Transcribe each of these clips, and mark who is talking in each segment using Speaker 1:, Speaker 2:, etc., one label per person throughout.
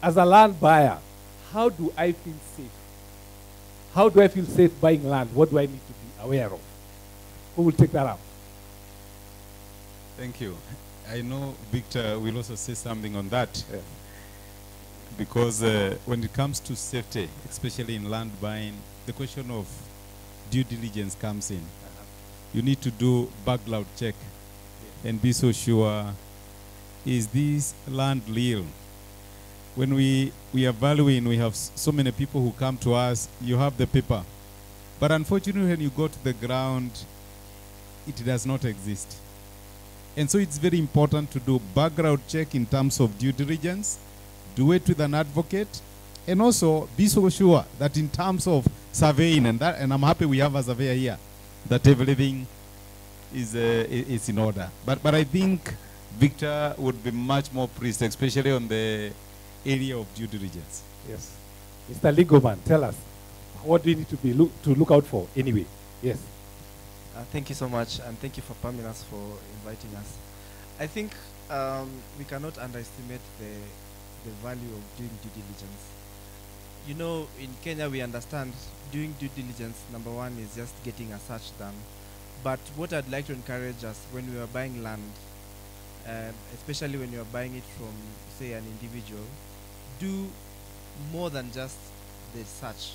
Speaker 1: as a land buyer, how do I feel safe? How do I feel safe buying land? What do I need to be aware of? Who will take that up?
Speaker 2: Thank you. I know Victor will also say something on that.
Speaker 1: Yeah.
Speaker 2: Because when it comes to safety, especially in land buying, the question of due diligence comes in. You need to do background check and be so sure, is this land real? When we are valuing, we have so many people who come to us, you have the paper. But unfortunately, when you go to the ground, it does not exist. And so it's very important to do background check in terms of due diligence, do it with an advocate, and also be so sure that in terms of surveying, and I'm happy we have a surveyor here, that everything is in order. But I think Victor would be much more pleased, especially on the area of due diligence.
Speaker 1: Yes. Mr. Legoman, tell us, what do you need to look out for anyway? Yes.
Speaker 3: Thank you so much, and thank you for permitting us for inviting us. I think we cannot underestimate the value of doing due diligence. You know, in Kenya we understand doing due diligence, number one, is just getting a search done. But what I'd like to encourage us when we are buying land, especially when you are buying it from, say, an individual, do more than just the search.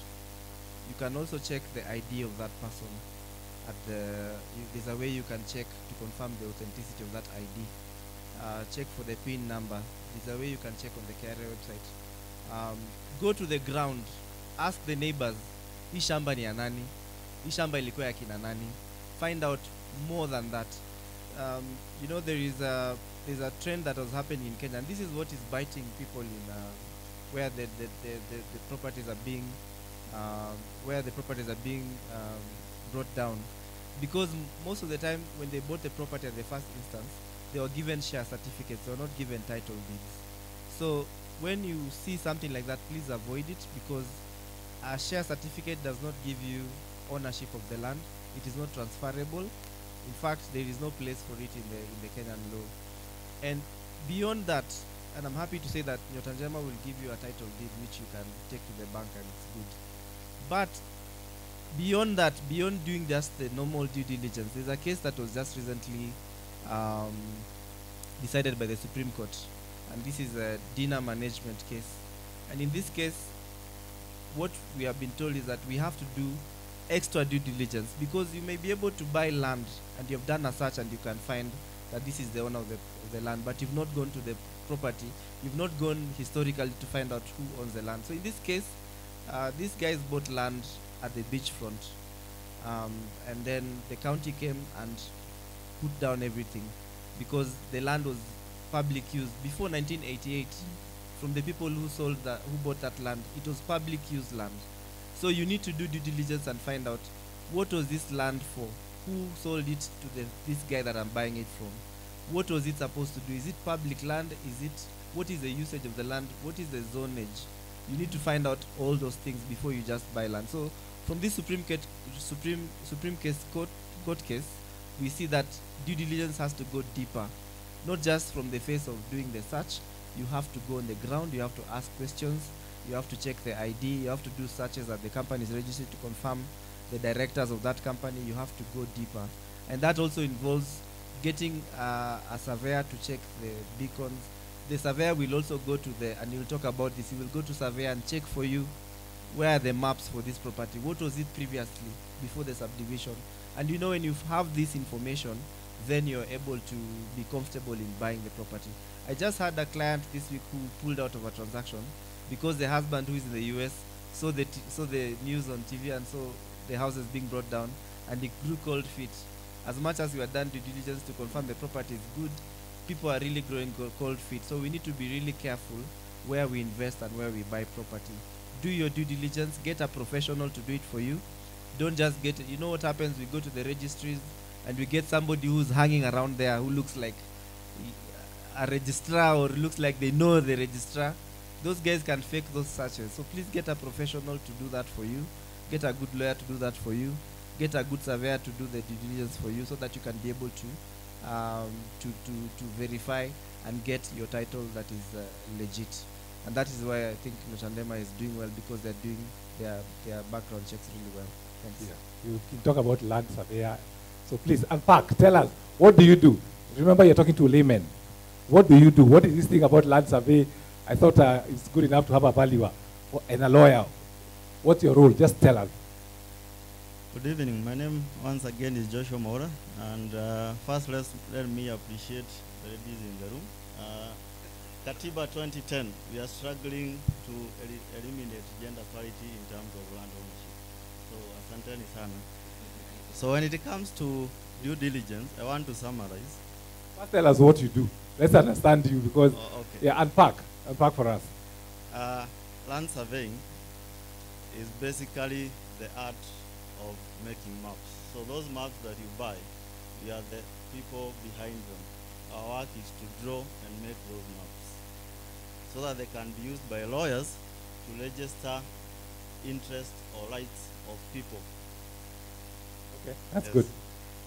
Speaker 3: You can also check the ID of that person. There's a way you can check to confirm the authenticity of that ID. Check for the PIN number. There's a way you can check on the KRA website. Go to the ground, ask the neighbors, hii shamba ni ya nani? Hii shamba ilikuwa ya kina nani? Find out more than that. You know, there's a trend that was happening in Kenya, and this is what is biting people in where the properties are being brought down, because most of the time when they bought the property at the first instance, they were given share certificates, they were not given title deeds. So when you see something like that, please avoid it, because a share certificate does not give you ownership of the land. It is not transferable. In fact, there is no place for it in the Kenyan law. And beyond that, and I'm happy to say that Njema will give you a title deed which you can take to the bank and it's good. But beyond that, beyond doing just the normal due diligence, there's a case that was just recently decided by the Supreme Court, and this is a dinner management case. And in this case, what we have been told is that we have to do extra due diligence, because you may be able to buy land and you've done a search and you can find that this is the owner of the land, but you've not gone to the property, you've not gone historically to find out who owns the land. So in this case, these guys bought land at the beachfront, and then the county came and put down everything, because the land was public use. Before 1988, from the people who bought that land, it was public use land. So you need to do due diligence and find out, what was this land for? Who sold it to this guy that I'm buying it from? What was it supposed to do? Is it public land? What is the usage of the land? What is the zonage? You need to find out all those things before you just buy land. So from this Supreme Court case, we see that due diligence has to go deeper, not just from the face of doing the search. You have to go on the ground, you have to ask questions, you have to check the ID, you have to do searches at the company's registry to confirm the directors of that company. You have to go deeper. And that also involves getting a surveyor to check the beacons. The surveyor will also go to and you'll talk about this, he will go to surveyor and check for you, where are the maps for this property, what was it previously before the subdivision. And you know, when you have this information, then you're able to be comfortable in buying the property. I just had a client this week who pulled out of a transaction because the husband, who is in the US, saw the news on TV and saw the houses being brought down, and he grew cold feet. As much as we are done due diligence to confirm the property is good, people are really growing cold feet. So we need to be really careful where we invest and where we buy property. Do your due diligence, get a professional to do it for you. Don't just get it. You know what happens? We go to the registries and we get somebody who's hanging around there who looks like a registrar, or looks like they know the registrar. Those guys can fake those searches. So please get a professional to do that for you. Get a good lawyer to do that for you. Get a good surveyor to do the due diligence for you, so that you can be able to verify and get your title that is legit. And that is why I think Njema is doing well, because they're doing their background checks really well. Thanks.
Speaker 1: Yeah. You can talk about land surveyor. So please unpack. Tell us, what do you do? Remember, you're talking to laymen. What do you do? What is this thing about land survey? I thought it's good enough to have a valuer and a lawyer. What's your role? Just tell us.
Speaker 4: Good evening. My name once again is Joshua Maura, and first let me appreciate the ladies in the room. Katiba 2010, we are struggling to eliminate gender parity in terms of land ownership. So asanteni sana. So when it comes to due diligence, I want to summarize.
Speaker 1: First tell us what you do. Let's understand you, because
Speaker 4: Okay.
Speaker 1: yeah, unpack for us.
Speaker 4: Land surveying is basically the art of making maps. So those maps that you buy, we are the people behind them. Our work is to draw and make those maps so that they can be used by lawyers to register interest or rights of people.
Speaker 1: Okay, that's
Speaker 4: Yes.
Speaker 1: good.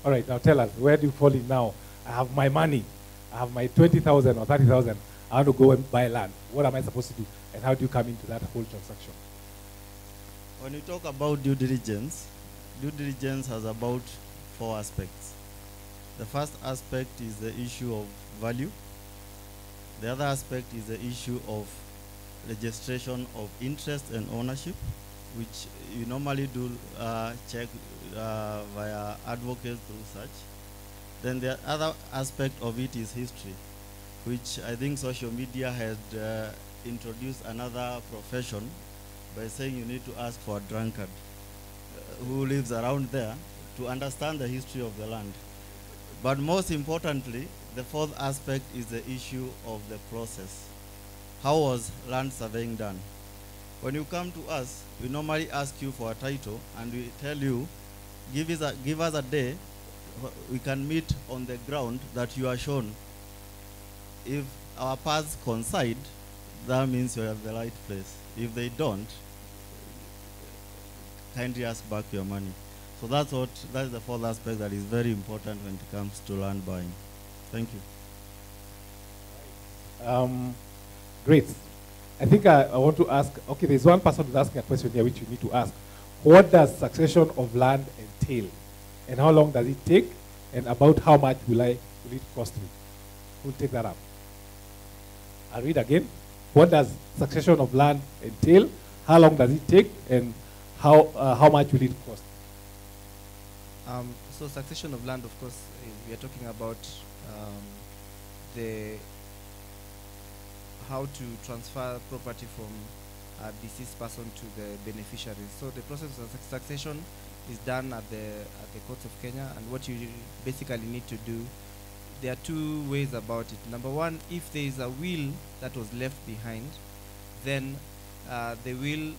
Speaker 1: All right, now tell us, where do you fall in now? I have my money. I have my 20,000 or 30,000. I want to go and buy land. What am I supposed to do? And how do you come into that whole transaction?
Speaker 4: When you talk about due diligence has about 4 aspects. The first aspect is the issue of value. The other aspect is the issue of registration of interest and ownership, which you normally do check via advocates through such. Then the other aspect of it is history, which I think social media had introduced another profession by saying you need to ask for a drunkard who lives around there to understand the history of the land. But most importantly, the fourth aspect is the issue of the process. How was land surveying done? When you come to us, we normally ask you for a title and we tell you, give us a day, we can meet on the ground that you are shown. If our paths coincide, that means you're at the right place. If they don't, kindly ask back your money. So that's the fourth aspect that is very important when it comes to land buying. Thank you.
Speaker 1: Great. I think I want to ask, okay, there's one person who's asking a question here which you need to ask. What does succession of land entail? And how long does it take? And about how much will it cost me? Who'll take that up? I'll read again. What does succession of land entail? How long does it take? And how much will it cost?
Speaker 3: So succession of land, of course, we are talking about how to transfer property from a deceased person to the beneficiaries. So the process of succession is done at the courts of Kenya, and what you basically need to do, there are 2 ways about it. Number one, if there is a will that was left behind, then the will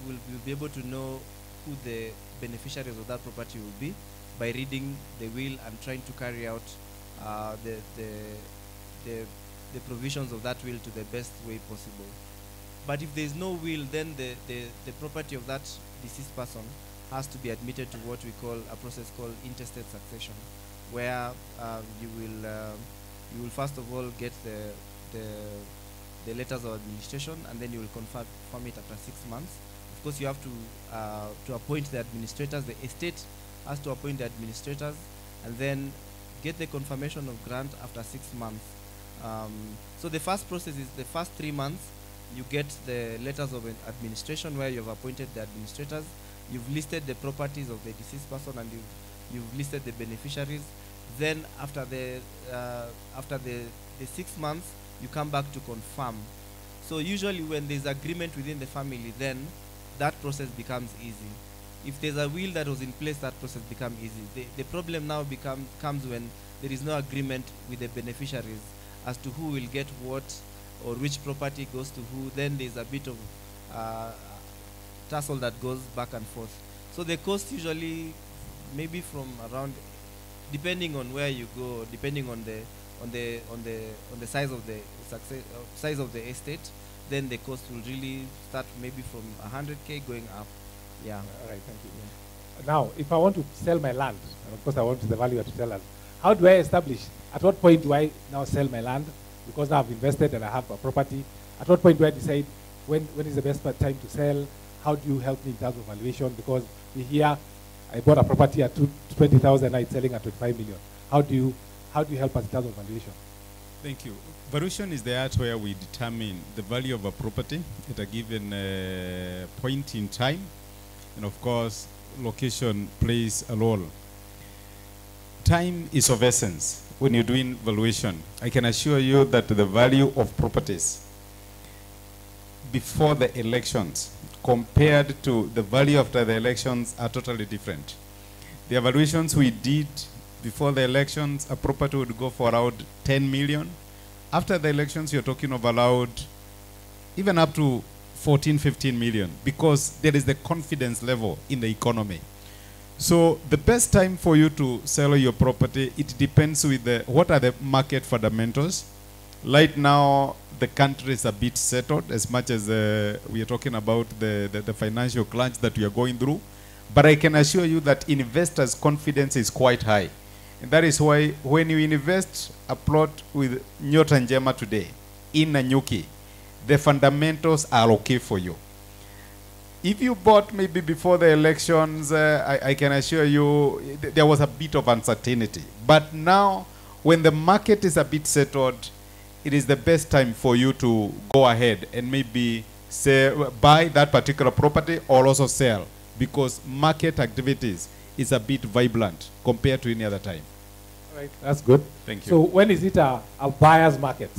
Speaker 3: will be able to know who the beneficiaries of that property will be by reading the will and trying to carry out the provisions of that will to the best way possible. But if there is no will, then the property of that deceased person has to be admitted to what we call a process called intestate succession, where you will first of all get the letters of administration, and then you will confirm it after 6 months. Of course, you have to appoint the administrators. The estate has to appoint the administrators, and then get the confirmation of grant after 6 months. So the first process is the first 3 months. You get the letters of administration where you have appointed the administrators. You've listed the properties of the deceased person, and you've listed the beneficiaries. Then after the 6 months, you come back to confirm. So usually when there's agreement within the family, then that process becomes easy. If there's a will that was in place, that process becomes easy. The problem now comes when there is no agreement with the beneficiaries as to who will get what or which property goes to who. Then there's a bit of tussle that goes back and forth. So the cost usually maybe from around, depending on where you go, depending on the size of the estate, then the cost will really start maybe from 100K going up. Yeah.
Speaker 1: All right, thank you. Yeah. Now, if I want to sell my land, and of course I want the valuer to tell us, how do I establish, at what point do I now sell my land? Because now I've invested and I have a property, At what point do I decide when is the best time to sell? How do you help me in terms of valuation? Because we hear I bought a property at 20,000, now it's selling at 25 million. How do you help us in terms of valuation?
Speaker 2: Thank you. Valuation is the art where we determine the value of a property at a given point in time. And of course, location plays a role. Time is of essence when you're doing valuation. I can assure you that the value of properties before the elections compared to the value after the elections are totally different. The evaluations we did before the elections, a property would go for around 10 million. After the elections, you're talking of allowed even up to 14, 15 million, because there is the confidence level in the economy. So the best time for you to sell your property, it depends with what are the market fundamentals. Right now, the country is a bit settled, as much as we are talking about the financial crunch that we are going through. But I can assure you that investors' confidence is quite high. And that is why when you invest a plot with Nyota and Njema today in Nanyuki, the fundamentals are okay for you. If you bought maybe before the elections, I can assure you there was a bit of uncertainty. But now, when the market is a bit settled, it is the best time for you to go ahead and maybe say, buy that particular property or also sell, because market activities is a bit vibrant compared to any other time.
Speaker 1: All right, that's good.
Speaker 2: Thank you.
Speaker 1: So when is it a buyer's market?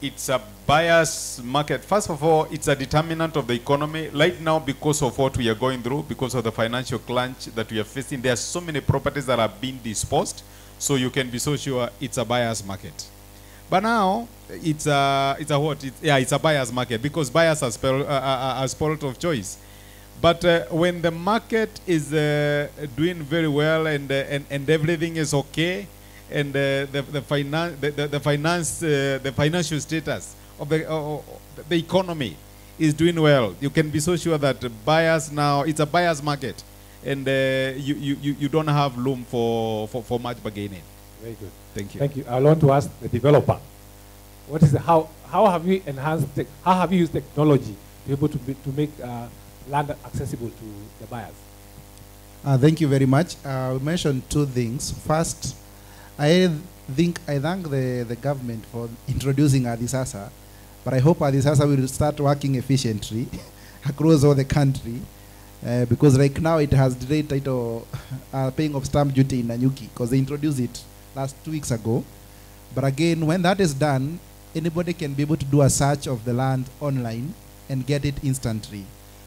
Speaker 2: It's a buyer's market. First of all, it's a determinant of the economy. Right now, because of what we are going through, because of the financial crunch that we are facing, there are so many properties that are being disposed, so you can be so sure it's a buyer's market. But now, it's a what? It's a buyer's market, because buyers are spoiled of choice. But when the market is doing very well and everything is okay, and the financial status of the economy is doing well, you can be so sure that buyers now, it's a buyer's market, and you don't have room for much bargaining.
Speaker 1: Very good.
Speaker 2: Thank you.
Speaker 1: Thank you. I want to ask the developer, what is how have you enhanced how have you used technology to be able to make land accessible to the buyers?
Speaker 5: Thank you very much. We mentioned two things. First, I thank the government for introducing Adisasa, but I hope Adisasa will start working efficiently across all the country, because right now it has delayed title paying of stamp duty in Nanyuki, because they introduced it last 2 weeks ago. But again, when that is done, anybody can be able to do a search of the land online and get it instantly.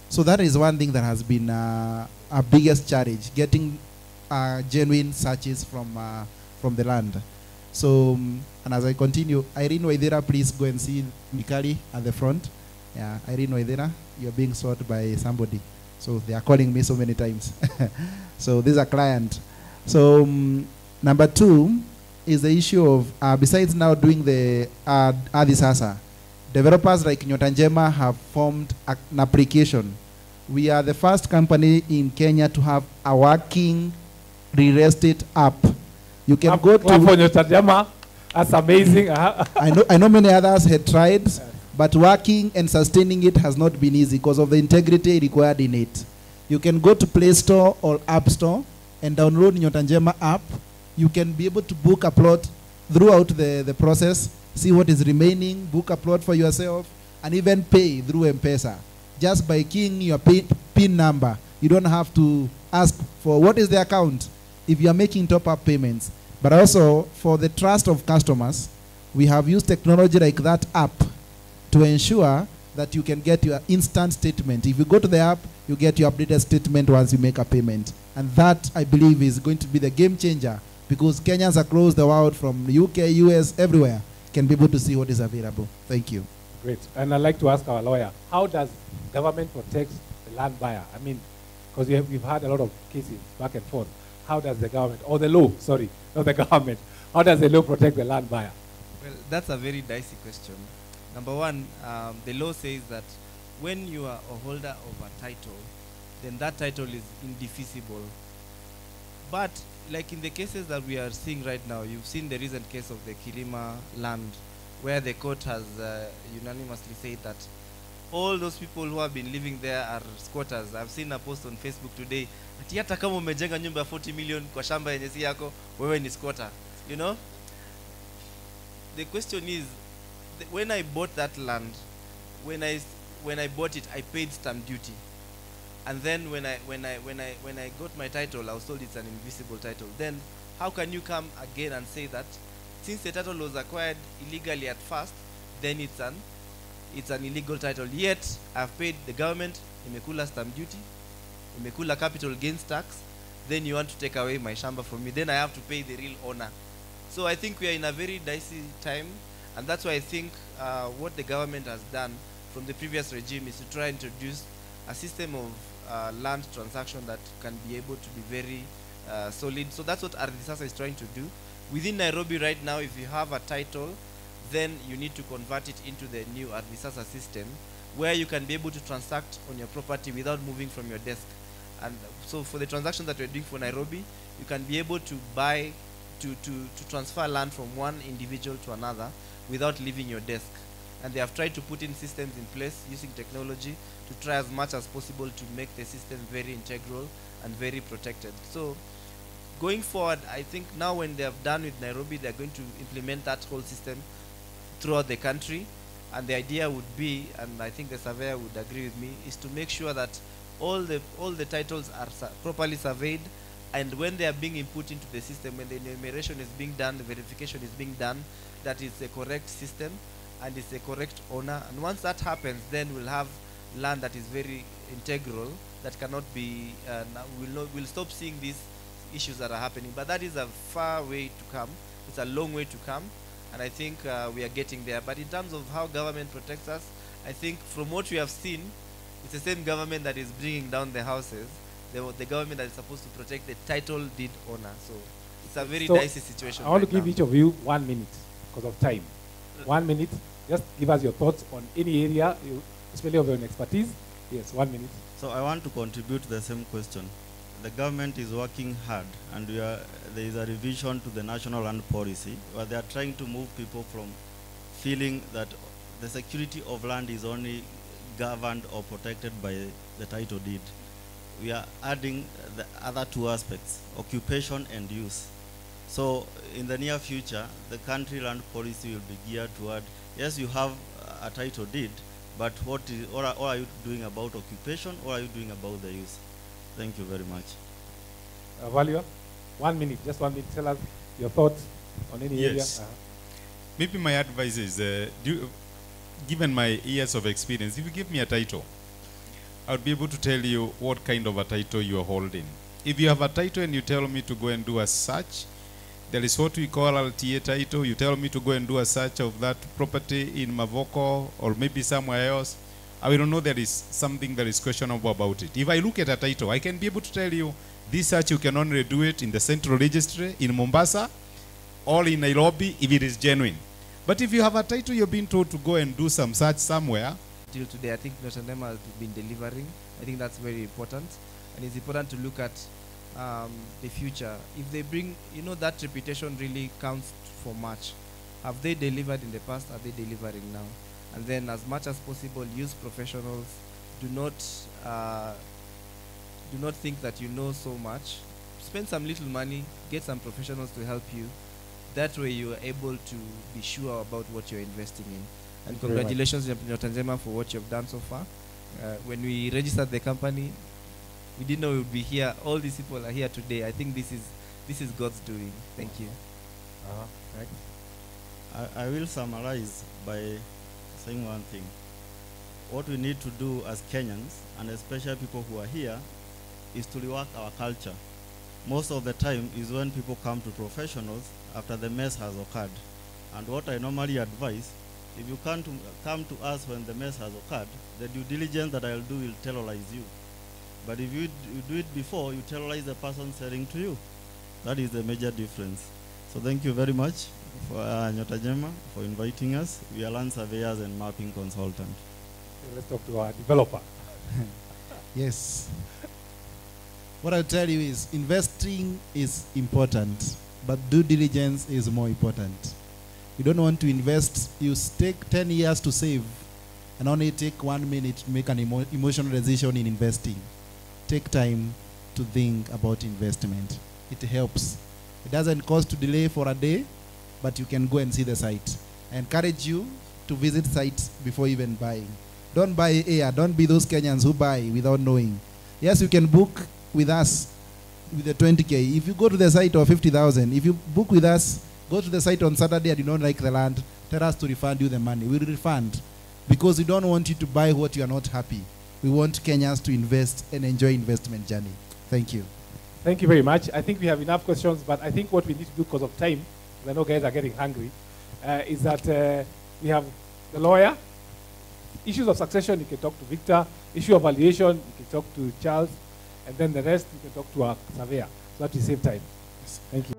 Speaker 5: So that is one thing that has been our biggest challenge, getting genuine searches from the land. So, and as I continue, Irene Waithera, please go and see Mikali at the front. Yeah, Irene Waithera, you're being sought by somebody. So they are calling me so many times. So this is a client. So number two is the issue of, besides now doing the Adisasa, developers like Nyota and Njema have formed an application. We are the first company in Kenya to have a working real estate app. You can go to
Speaker 1: Nyota and Njema. That's amazing.
Speaker 5: I know many others had tried, but working and sustaining it has not been easy because of the integrity required in it. You can go to Play Store or App Store and download Nyota and Njema app. You can be able to book a plot throughout the process, see what is remaining, book a plot for yourself, and even pay through M-Pesa. Just by keying your PIN number, you don't have to ask for what is the account if you are making top-up payments. But also, for the trust of customers, we have used technology like that app to ensure that you can get your instant statement. If you go to the app, you get your updated statement once you make a payment. And that, I believe, is going to be the game changer, because Kenyans across the world, from the UK, US, everywhere, can be able to see what is available. Thank you.
Speaker 1: Great. And I'd like to ask our lawyer, how does government protect the land buyer? I mean, because we've had a lot of cases back and forth. How does the government, or the law, sorry, not the government, how does the law protect the land buyer?
Speaker 3: Well, that's a very dicey question. Number one, the law says that when you are a holder of a title, then that title is indefeasible. But like in the cases that we are seeing right now, you've seen the recent case of the Kilima land where the court has unanimously said that all those people who have been living there are squatters. I've seen a post on Facebook today, ati hata kama umejenga nyumba ya 40 million kwa shamba yenye si yako, wewe ni squatter. You know? The question is, when I bought that land, when I bought it, I paid stamp duty. And then when I got my title, I was told it's an invisible title. Then how can you come again and say that since the title was acquired illegally at first, then it's an illegal title? Yet I've paid the government imekula stamp duty, imekula capital gains tax, then you want to take away my shamba from me, then I have to pay the real owner. So I think we are in a very dicey time, and that's why I think what the government has done from the previous regime is to try and introduce a system of land transaction that can be able to be very solid. So that's what Ardhisasa is trying to do. Within Nairobi right now, if you have a title, then you need to convert it into the new Ardhisasa system, where you can be able to transact on your property without moving from your desk. And so for the transactions that we're doing for Nairobi, you can be able to buy, to transfer land from one individual to another without leaving your desk. And they have tried to put in systems in place using technology to try as much as possible to make the system very integral and very protected. So going forward, I think now when they have done with Nairobi, they're going to implement that whole system throughout the country. And the idea would be, and I think the surveyor would agree with me, is to make sure that all the titles are properly surveyed, and when they are being input into the system, when the enumeration is being done, the verification is being done, that is the correct system and it's the correct owner. And once that happens, then we'll have land that is very integral, that cannot be, we'll stop seeing these issues that are happening. But that is a far way to come. It's a long way to come, and I think we are getting there. But in terms of how government protects us, I think from what we have seen, it's the same government that is bringing down the houses, the government that is supposed to protect the title deed owner. So it's a very dicey situation.
Speaker 1: I want to give each of you 1 minute because of time. 1 minute. Just give us your thoughts on any area, especially of your expertise. Yes, 1 minute.
Speaker 4: So I want to contribute to the same question. The government is working hard, and there is a revision to the national land policy where they are trying to move people from feeling that the security of land is only governed or protected by the title deed. We are adding the other two aspects, occupation and use. So in the near future, the country land policy will be geared toward, yes, you have a title deed, but what are you doing about occupation, or are you doing about the use? Thank you very much.
Speaker 1: Valua, 1 minute, just 1 minute. Tell us your thoughts on any area.
Speaker 2: Maybe my advice is, given my years of experience, if you give me a title, I would be able to tell you what kind of a title you are holding. If you have a title and you tell me to go and do a search, there is what we call LTA title. You tell me to go and do a search of that property in Mavoko or maybe somewhere else, I will know there is something that is questionable about it. If I look at a title, I can be able to tell you this search you can only do it in the central registry in Mombasa or in Nairobi if it is genuine. But if you have a title you're being told to go and do some search somewhere.
Speaker 3: Till today, I think Njema has been delivering. I think that's very important. And it's important to look at the future. If they bring, that reputation really counts for much. Have they delivered in the past? Are they delivering now? And then as much as possible, use professionals. Do not think that you know so much. Spend some little money, get some professionals to help you. That way you are able to be sure about what you're investing in. And congratulations, Njema, for what you've done so far. When we registered the company, we didn't know we would be here. All these people are here today. I think this is God's doing. Thank you.
Speaker 4: I will summarize by saying one thing. What we need to do as Kenyans, and especially people who are here, is to rework our culture. Most of the time is when people come to professionals after the mess has occurred. And what I normally advise, if you come to us when the mess has occurred, the due diligence that I'll do will terrorize you. But if you do it before, you terrorize the person selling to you. That is the major difference. So thank you very much for Njema for inviting us. We are land surveyors and mapping consultant.
Speaker 1: Let's talk to our developer.
Speaker 5: Yes. What I'll tell you is investing is important, but due diligence is more important. You don't want to invest, you take 10 years to save and only take 1 minute to make an emotional decision in investing. Take time to think about investment. It helps. It doesn't cost to delay for a day, but you can go and see the site. I encourage you to visit sites before even buying. Don't buy air. Don't be those Kenyans who buy without knowing. Yes, you can book with us with the 20K. If you go to the site of 50,000, if you book with us, go to the site on Saturday and you don't like the land, tell us to refund you the money. We'll refund, because we don't want you to buy what you are not happy. We want Kenyans to invest and enjoy investment journey. Thank you.
Speaker 1: Thank you very much. I think we have enough questions, but I think what we need to do because of time, I know guys are getting hungry, is that we have the lawyer. Issues of succession, you can talk to Victor. Issue of valuation, you can talk to Charles. And then the rest, you can talk to our surveyor. So that we save time. Thank you.